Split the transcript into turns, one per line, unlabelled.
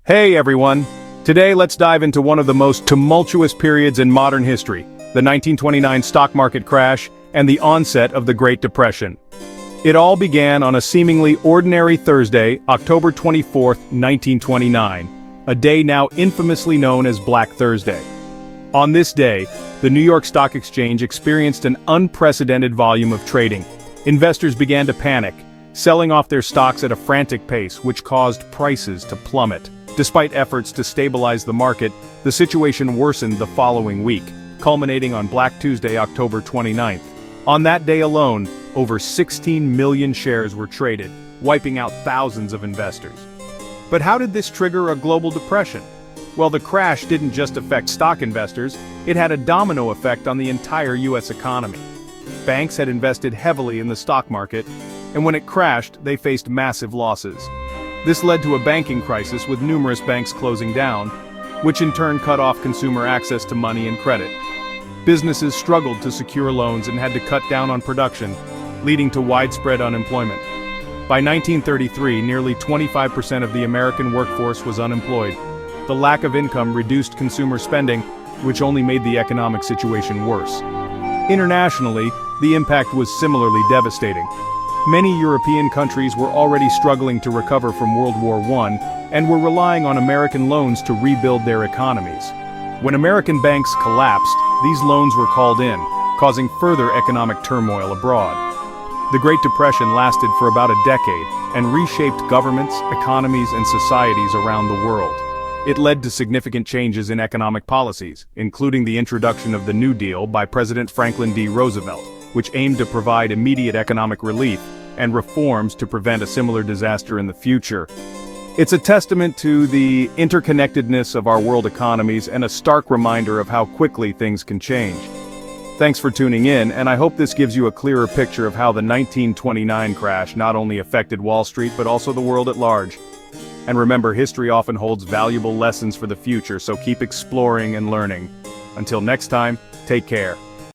Hey everyone! Today let's dive into one of the most tumultuous periods in modern history, the 1929 stock market crash and the onset of the Great Depression. It all began on a seemingly ordinary Thursday, October 24, 1929, a day now infamously known as Black Thursday. On this day, the New York Stock Exchange experienced an unprecedented volume of trading. Investors began to panic, selling off their stocks at a frantic pace, which caused prices to plummet. Despite efforts to stabilize the market, the situation worsened the following week, culminating on Black Tuesday, October 29th. On that day alone, over 16 million shares were traded, wiping out thousands of investors. But how did this trigger a global depression? Well, the crash didn't just affect stock investors, it had a domino effect on the entire US economy. Banks had invested heavily in the stock market, and when it crashed, they faced massive losses. This led to a banking crisis with numerous banks closing down, which in turn cut off consumer access to money and credit. Businesses struggled to secure loans and had to cut down on production, leading to widespread unemployment. By 1933, nearly 25% of the American workforce was unemployed. The lack of income reduced consumer spending, which only made the economic situation worse. Internationally, the impact was similarly devastating. Many European countries were already struggling to recover from World War I and were relying on American loans to rebuild their economies. When American banks collapsed, these loans were called in, causing further economic turmoil abroad. The Great Depression lasted for about a decade and reshaped governments, economies, and societies around the world. It led to significant changes in economic policies, including the introduction of the New Deal by President Franklin D. Roosevelt, which aimed to provide immediate economic relief and reforms to prevent a similar disaster in the future. It's a testament to the interconnectedness of our world economies and a stark reminder of how quickly things can change. Thanks for tuning in, and I hope this gives you a clearer picture of how the 1929 crash not only affected Wall Street but also the world at large. And remember, history often holds valuable lessons for the future, so keep exploring and learning. Until next time, take care.